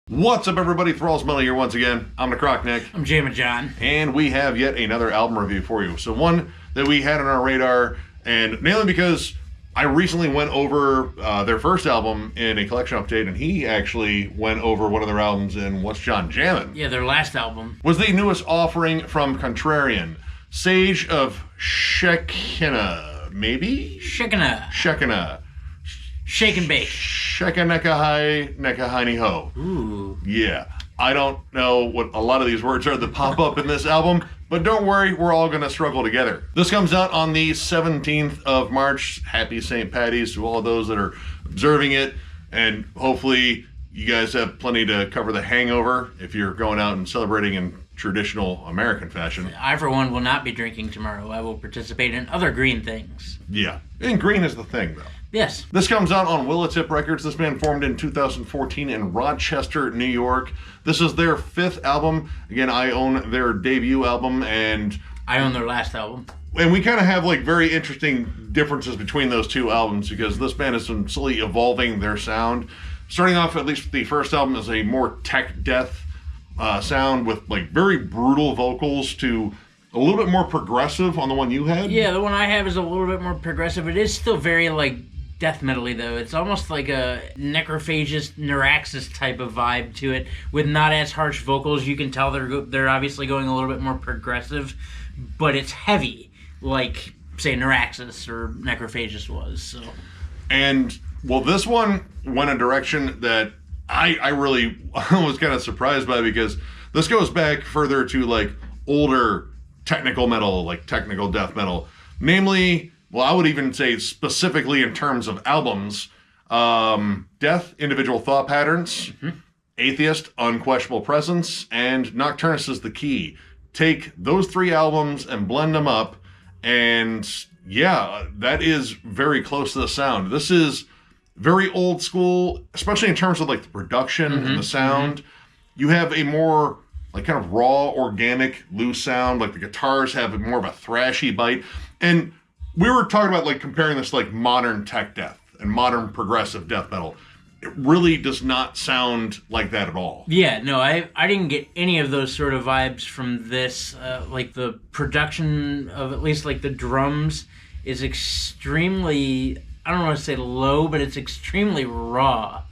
What's up, everybody? Thralls here once again. I'm Necrotic. I'm Jammin John. And we have yet another album review for you. So one that we had on our radar, and mainly because I recently went over their first album in a collection update, and he actually went over one of their albums in What's John Jammin'. Yeah, their last album. Was the newest offering from Contrarian. Sage of Shekhinah, maybe? Shekhinah. Shake and bake. Nekahai ho. Ooh. Yeah. I don't know what a lot of these words are that pop up in this album, but don't worry, we're all going to struggle together. This comes out on the 17th of March. Happy St. Patty's to all of those that are observing it, and hopefully you guys have plenty to cover the hangover if you're going out and celebrating in traditional American fashion. I, for one, will not be drinking tomorrow. I will participate in other green things. Yeah. And green is the thing, though. Yes. This comes out on Willowtip Records. This band formed in 2014 in Rochester, New York. This is their fifth album. Again, I own their debut album, and I own their last album. And we kind of have like very interesting differences between those two albums because this band has been slowly evolving their sound. Starting off, at least the first album, is a more tech death sound with like very brutal vocals to a little bit more progressive on the one you had. Yeah, the one I have is a little bit more progressive. It is still very like death metal-y, though. It's almost like a necrophagist Neuraxis type of vibe to it, with not as harsh vocals. You can tell they're obviously going a little bit more progressive, but it's heavy, like say Neuraxis or Necrophagist was. So, and well, this one went a direction that I really was kind of surprised by, because this goes back further to like older technical metal, like technical death metal, namely. Well, I would even say specifically in terms of albums, Death, Individual Thought Patterns, Atheist, Unquestionable Presence, and Nocturnus is the Key. Take those three albums and blend them up, and yeah, that is very close to the sound. This is very old school, especially in terms of like the production and the sound. You have a more like kind of raw, organic, loose sound. Like the guitars have more of a thrashy bite, and we were talking about like comparing this to like modern tech death and modern progressive death metal. It really does not sound like that at all. Yeah, no, I didn't get any of those sort of vibes from this. Like the production of at least like the drums is extremely, I don't want to say low, but it's extremely raw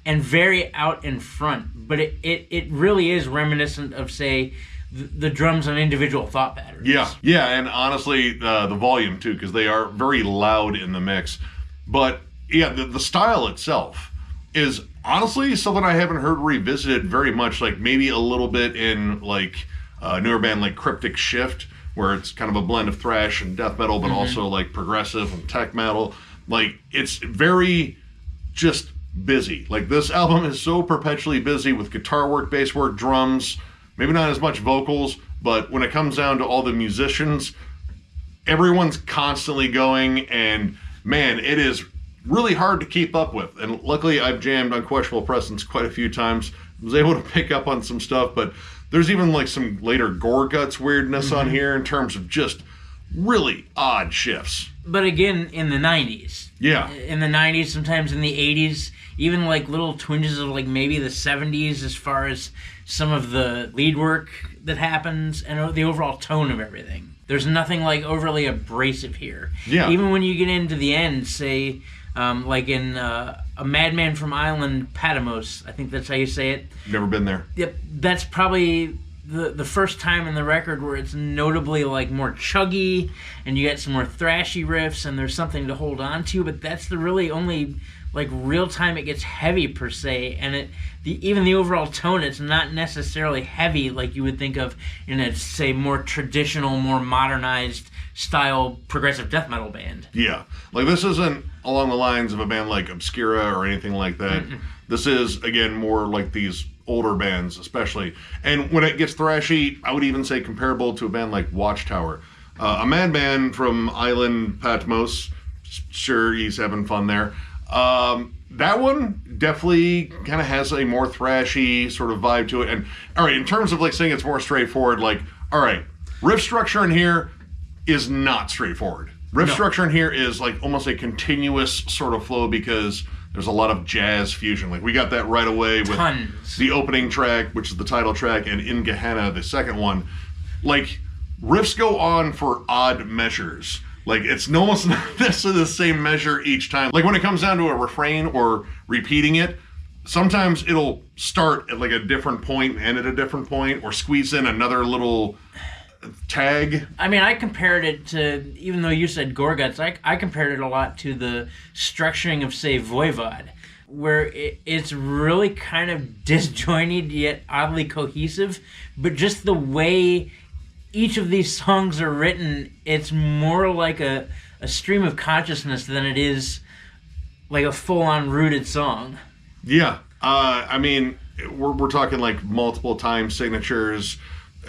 and very out in front. But it really is reminiscent of, say, the drums on Individual Thought Patterns. Yeah, and honestly, the volume too, because they are very loud in the mix. But yeah, the style itself is honestly something I haven't heard revisited very much. Like maybe a little bit in like a newer band like Cryptic Shift, where it's kind of a blend of thrash and death metal, but also like progressive and tech metal. Like it's very just busy. Like this album is so perpetually busy with guitar work, bass work, drums. Maybe not as much vocals, but when it comes down to all the musicians, everyone's constantly going, and man, it is really hard to keep up with. And luckily, I've jammed Unquestionable Presence quite a few times. I was able to pick up on some stuff, but there's even like some later gore guts weirdness on here in terms of just really odd shifts. But again, in the 90s. Yeah. In the 90s, sometimes in the 80s, even like little twinges of like maybe the 70s as far as some of the lead work that happens and the overall tone of everything. There's nothing like overly abrasive here. Yeah. Even when you get into the end, say, like in A Madman from Island Patmos, I think that's how you say it. Never been there. Yep. That's probably the first time in the record where it's notably like more chuggy and you get some more thrashy riffs and there's something to hold on to, but that's the really only like real time it gets heavy per se, and even the overall tone, it's not necessarily heavy like you would think of in a, say, more traditional, more modernized style progressive death metal band. Yeah, like this isn't along the lines of a band like Obscura or anything like that. This is again more like these older bands, especially, and when it gets thrashy, I would even say comparable to a band like Watchtower. A Madman from Island Patmos, sure, he's having fun there. That one definitely kind of has a more thrashy sort of vibe to it. And all right, in terms of like saying it's more straightforward, like, all right, riff structure in here is not straightforward. Riff structure in here is like almost a continuous sort of flow because there's a lot of jazz fusion. Like, we got that right away with Tons. the opening track, which is the title track, and In Gehenna, the second one. Like, riffs go on for odd measures. Like, it's almost not necessarily the same measure each time. Like, when it comes down to a refrain or repeating it, sometimes it'll start at like a different point and end at a different point, or squeeze in another little tag. I mean, I compared it to, even though you said Gorguts, I compared it a lot to the structuring of, say, Voivod, where it's really kind of disjointed yet oddly cohesive, but just the way each of these songs are written, it's more like a stream of consciousness than it is like a full-on rooted song. Yeah. I mean, we're talking like multiple time signatures,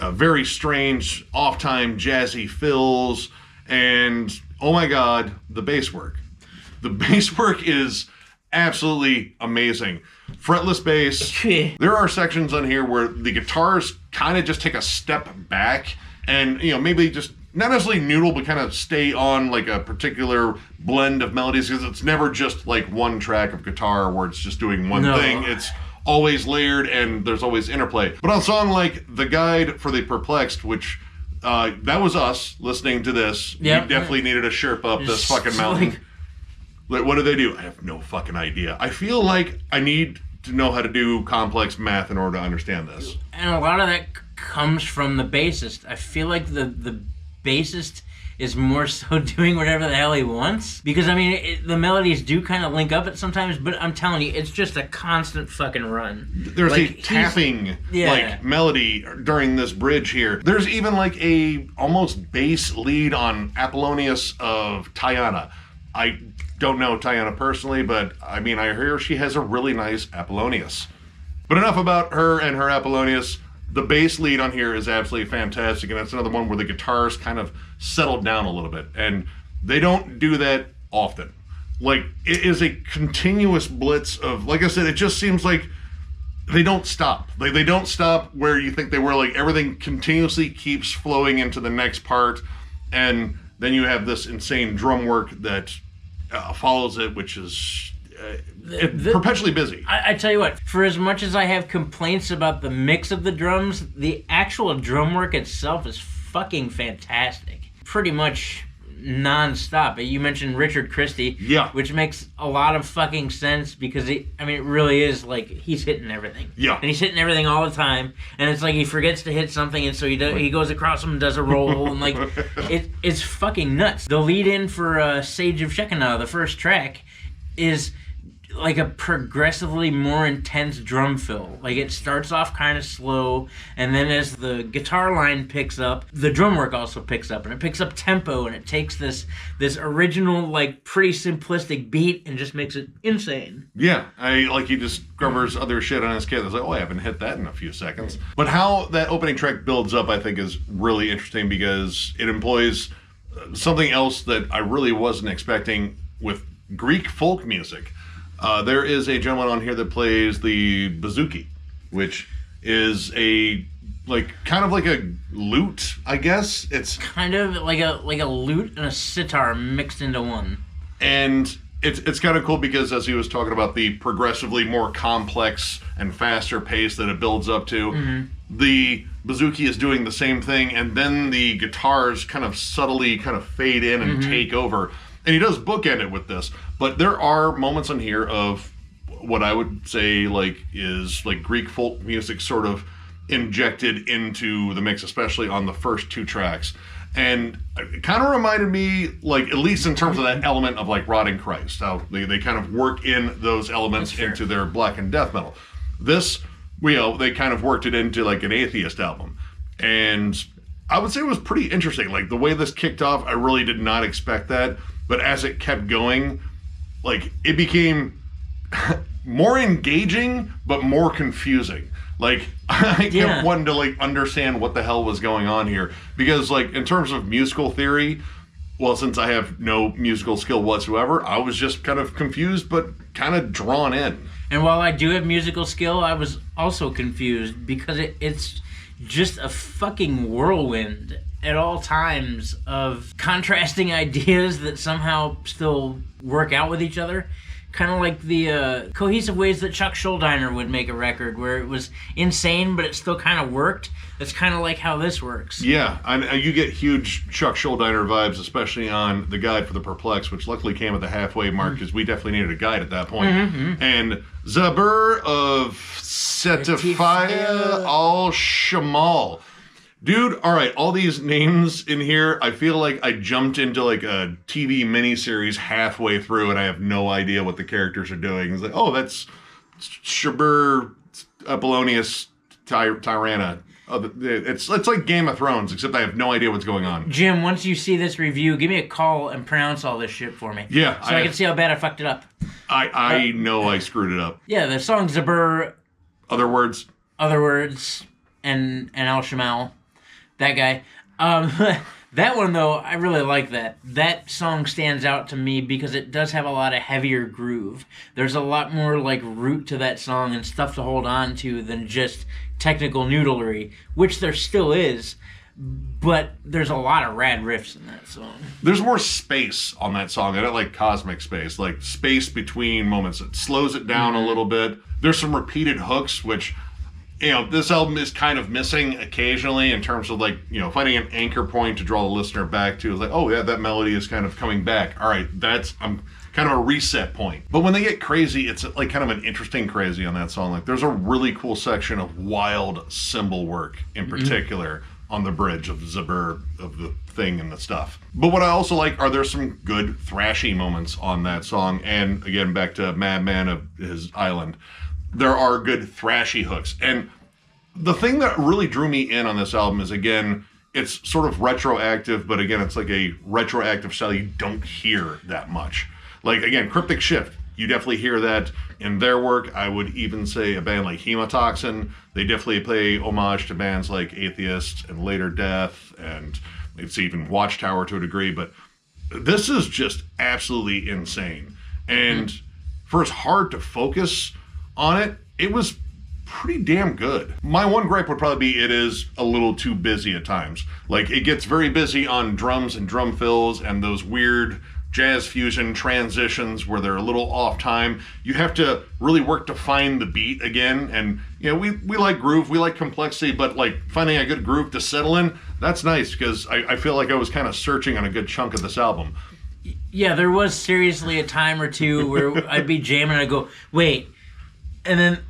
very strange off-time jazzy fills, and oh my god, the bass work. The bass work is absolutely amazing. Fretless bass. There are sections on here where the guitars kind of just take a step back and, you know, maybe just not necessarily noodle, but kind of stay on like a particular blend of melodies, because it's never just like one track of guitar where it's just doing one thing. It's always layered and there's always interplay. But on a song like The Guide for the Perplexed, which that was us listening to this. Yep. We definitely needed to Sherpa up this fucking mountain. Like, what do they do? I have no fucking idea. I feel like I need to know how to do complex math in order to understand this. And a lot of that comes from the bassist. I feel like the bassist is more so doing whatever the hell he wants, because I mean the melodies do kind of link up at sometimes, but I'm telling you, it's just a constant fucking run. There's like a tapping like melody during this bridge here. There's even like a almost bass lead on Apollonius of Tyanna. I don't know Tyanna personally, but I mean, I hear she has a really nice Apollonius. But enough about her and her Apollonius. The bass lead on here is absolutely fantastic, and that's another one where the guitars kind of settled down a little bit, and they don't do that often. Like, it is a continuous blitz of, like I said, it just seems like they don't stop. Like, they don't stop where you think they were. Like, everything continuously keeps flowing into the next part, and then you have this insane drum work that follows it, which is perpetually busy. I tell you what, for as much as I have complaints about the mix of the drums, the actual drum work itself is fucking fantastic. Pretty much non-stop. You mentioned Richard Christie, which makes a lot of fucking sense, because it really is like he's hitting everything. Yeah. And he's hitting everything all the time, and it's like he forgets to hit something, and so he goes across them and does a roll, and like it's fucking nuts. The lead in for Sage of Shekhinah, the first track, is like a progressively more intense drum fill. Like, it starts off kind of slow, and then as the guitar line picks up, the drum work also picks up, and it picks up tempo, and it takes this original, like, pretty simplistic beat and just makes it insane. Yeah, he discovers other shit on his kit. It's like, oh, I haven't hit that in a few seconds. But how that opening track builds up, I think, is really interesting, because it employs something else that I really wasn't expecting with Greek folk music. There is a gentleman on here that plays the bouzouki, which is kind of like a lute, I guess. It's kind of like a lute and a sitar mixed into one. And it's kind of cool, because as he was talking about the progressively more complex and faster pace that it builds up to, the bouzouki is doing the same thing, and then the guitars kind of subtly kind of fade in and take over. And he does bookend it with this, but there are moments on here of what I would say is Greek folk music sort of injected into the mix, especially on the first two tracks. And it kind of reminded me, at least in terms of that element of Rotting Christ, how they kind of work in those elements into their black and death metal. This, they kind of worked it into an Atheist album. And I would say it was pretty interesting. The way this kicked off, I really did not expect that. But as it kept going, it became more engaging, but more confusing. I kept wanting to, understand what the hell was going on here. Because, in terms of musical theory, well, since I have no musical skill whatsoever, I was just kind of confused, but kind of drawn in. And while I do have musical skill, I was also confused, because it's just a fucking whirlwind at all times of contrasting ideas that somehow still work out with each other. kind of like the cohesive ways that Chuck Schuldiner would make a record, where it was insane, but it still kind of worked. That's kind of like how this works. Yeah, you get huge Chuck Schuldiner vibes, especially on the guide for the Perplex, which luckily came at the halfway mark because we definitely needed a guide at that point. And Zabur of Setifia al-Shamal. Dude, all right, all these names in here, I feel like I jumped into like a TV miniseries halfway through and I have no idea what the characters are doing. It's like, oh, that's Shabur Apollonius Tyranna. It's like Game of Thrones, except I have no idea what's going on. Jim, once you see this review, give me a call and pronounce all this shit for me. Yeah. So I can see how bad I fucked it up. I know I screwed it up. Yeah, the song Zabur. Other words, and Al Shamal. That guy. That one, though, I really like that. That song stands out to me because it does have a lot of heavier groove. There's a lot more, like, root to that song and stuff to hold on to than just technical noodlery, which there still is, but there's a lot of rad riffs in that song. There's more space on that song. I don't like cosmic space, like space between moments. It slows it down a little bit. There's some repeated hooks, which... this album is kind of missing occasionally in terms of like, finding an anchor point to draw the listener back to. It's like, oh yeah, that melody is kind of coming back. All right, I'm kind of a reset point. But when they get crazy, it's like kind of an interesting crazy on that song. Like there's a really cool section of wild cymbal work in particular on the bridge of Zabur, of the thing and the stuff. But what I also like are there's some good thrashy moments on that song. And again, back to Madman of his Island. There are good thrashy hooks. And the thing that really drew me in on this album is, again, it's sort of retroactive, but again, it's like a retroactive style you don't hear that much. Like, again, Cryptic Shift, you definitely hear that in their work. I would even say a band like Hemotoxin, they definitely pay homage to bands like Atheist and Later Death, and it's even Watchtower to a degree, but this is just absolutely insane. And for as hard to focus on it, it was pretty damn good. My one gripe would probably be it is a little too busy at times. Like, it gets very busy on drums and drum fills and those weird jazz fusion transitions where they're a little off time. You have to really work to find the beat again. And, we like groove, we like complexity, but like finding a good groove to settle in, that's nice because I feel like I was kind of searching on a good chunk of this album. Yeah, there was seriously a time or two where I'd be jamming and I'd go, wait, and then...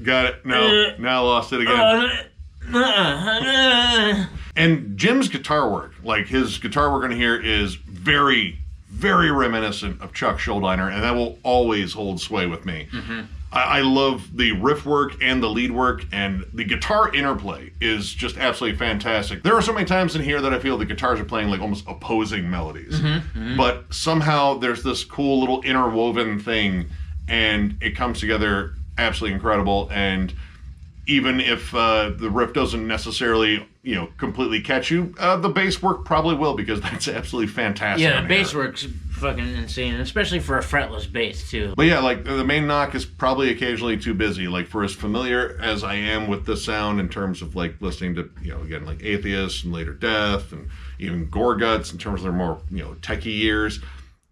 Got it. No, now I lost it again. And Jim's guitar work, like his guitar work on here is very, very reminiscent of Chuck Schuldiner, and that will always hold sway with me. I love the riff work and the lead work, and the guitar interplay is just absolutely fantastic. There are so many times in here that I feel the guitars are playing like almost opposing melodies, but somehow there's this cool little interwoven thing, and it comes together absolutely incredible. And even if the riff doesn't necessarily, completely catch you, the bass work probably will, because that's absolutely fantastic. Yeah, the bass work's fucking insane, especially for a fretless bass too. But yeah, like the main knock is probably occasionally too busy. Like, for as familiar as I am with the sound in terms of like listening to, again, like Atheist and Later Death and even Gorguts in terms of their more, techie years,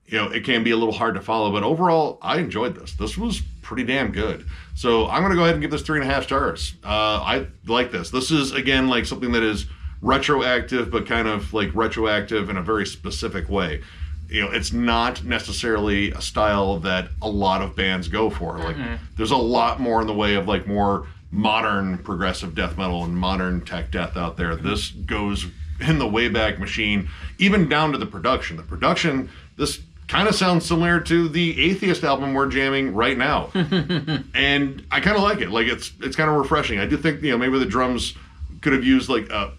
it can be a little hard to follow, but overall, I enjoyed this. This was pretty damn good. So I'm going to go ahead and give this 3.5 stars. I like this. This is, again, like something that is retroactive, but kind of like retroactive in a very specific way. It's not necessarily a style that a lot of bands go for. Like, there's a lot more in the way of like more modern progressive death metal and modern tech death out there. This goes in the Wayback Machine, even down to the production. The production, this kind of sounds similar to the Atheist album we're jamming right now. And I kind of like it. Like, it's kind of refreshing. I do think, maybe the drums could have used like a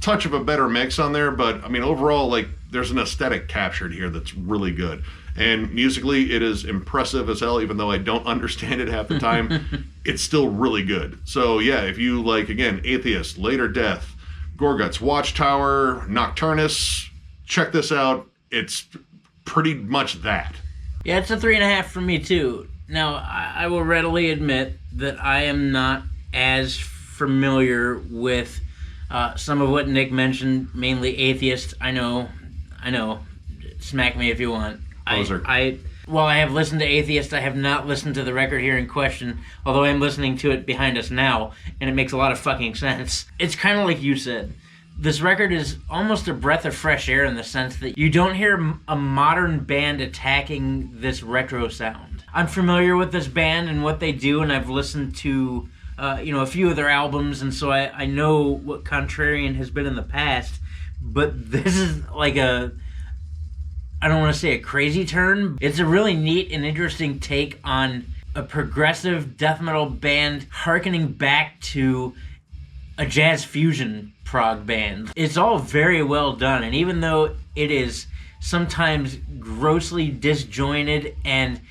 touch of a better mix on there, but I mean, overall, like, there's an aesthetic captured here that's really good. And musically, it is impressive as hell, even though I don't understand it half the time. It's still really good. So yeah, if you like, again, Atheist, Later Death, Gorguts, Watchtower, Nocturnus, check this out. It's pretty much that. Yeah, it's a 3.5 for me too. Now, I will readily admit that I am not as familiar with some of what Nick mentioned, mainly Atheist. I know. Smack me if you want. Poser. While I have listened to Atheist, I have not listened to the record here in question, although I'm listening to it behind us now, and it makes a lot of fucking sense. It's kind of like you said. This record is almost a breath of fresh air in the sense that you don't hear a modern band attacking this retro sound. I'm familiar with this band and what they do, and I've listened to a few of their albums, and so I know what Contrarian has been in the past, but this is like I don't want to say a crazy turn. It's a really neat and interesting take on a progressive death metal band harkening back to a jazz fusion prog band. It's all very well done, and even though it is sometimes grossly disjointed and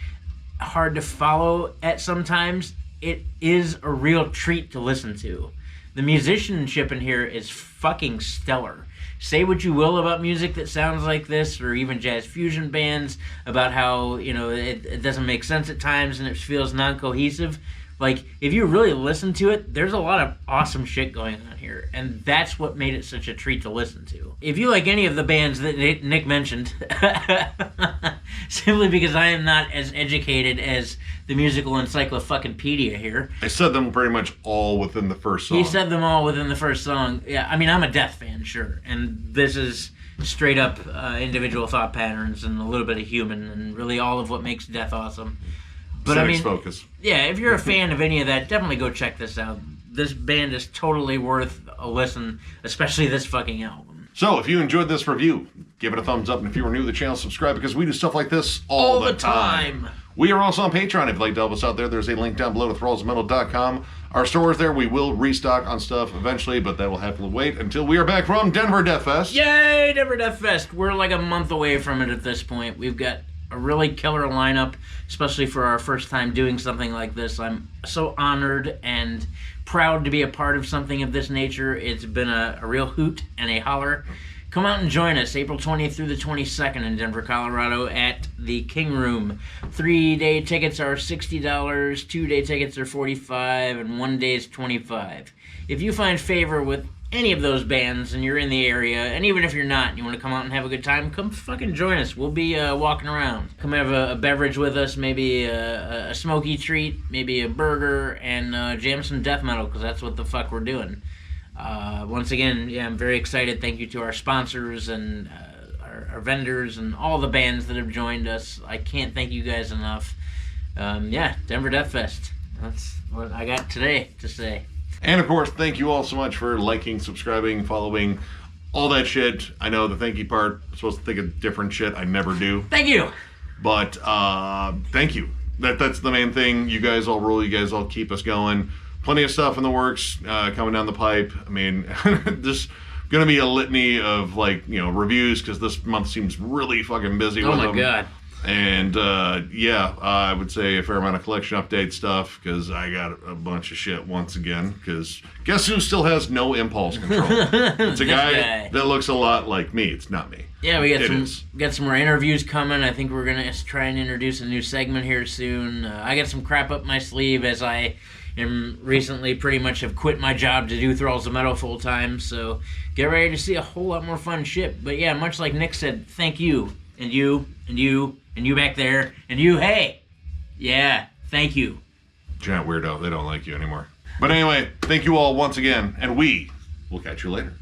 hard to follow at sometimes, it is a real treat to listen to. The musicianship in here is fucking stellar. Say what you will about music that sounds like this, or even jazz fusion bands, about how, it doesn't make sense at times and it feels non-cohesive. Like, if you really listen to it, there's a lot of awesome shit going on here, and that's what made it such a treat to listen to. If you like any of the bands that Nick mentioned, simply because I am not as educated as the musical encyclopedia here. I said them pretty much all within the first song. He said them all within the first song. Yeah, I mean, I'm a Death fan, sure, and this is straight up individual thought patterns and a little bit of human, and really all of what makes Death awesome. But Sex focus. Yeah, if you're a fan of any of that, definitely go check this out. This band is totally worth a listen, especially this fucking album. So, if you enjoyed this review, give it a thumbs up, and if you are new to the channel, subscribe, because we do stuff like this all the time. We are also on Patreon. If you'd like to help us out there, there's a link down below to thrallsmetal.com. Our store is there. We will restock on stuff eventually, but that will have to wait until we are back from Denver Death Fest. Yay, Denver Death Fest! We're like a month away from it at this point. We've got a really killer lineup, especially for our first time doing something like this. I'm so honored and proud to be a part of something of this nature. It's been a real hoot and a holler. Come out and join us April 20th through the 22nd in Denver, Colorado at the King Room. 3-day tickets are $60, 2-day tickets are $45, and 1 day is $25. If you find favor with any of those bands and you're in the area, and even if you're not and you want to come out and have a good time, come fucking join us. We'll be walking around. Come have a beverage with us, maybe a smoky treat, maybe a burger, and jam some death metal, because that's what the fuck we're doing. Once again, yeah, I'm very excited. Thank you to our sponsors and our vendors and all the bands that have joined us. I can't thank you guys enough. Denver Death Fest. That's what I got today to say. And of course, thank you all so much for liking, subscribing, following, all that shit. I know the thank you part, I'm supposed to think of different shit. I never do. Thank you. But thank you. That's the main thing. You guys all rule. You guys all keep us going. Plenty of stuff in the works coming down the pipe. I mean, there's going to be a litany of reviews, because this month seems really fucking busy with them. Oh my God. And I would say a fair amount of collection update stuff, because I got a bunch of shit once again, because guess who still has no impulse control? It's a guy that looks a lot like me. It's not me. Yeah, we got some more interviews coming. I think we're going to try and introduce a new segment here soon. I got some crap up my sleeve, as I am recently pretty much have quit my job to do Thralls of Metal full time, so get ready to see a whole lot more fun shit. But yeah, much like Nick said, thank you, and you, and you, and you back there, and you, hey, yeah, thank you. Giant weirdo, they don't like you anymore. But anyway, thank you all once again, and we will catch you later.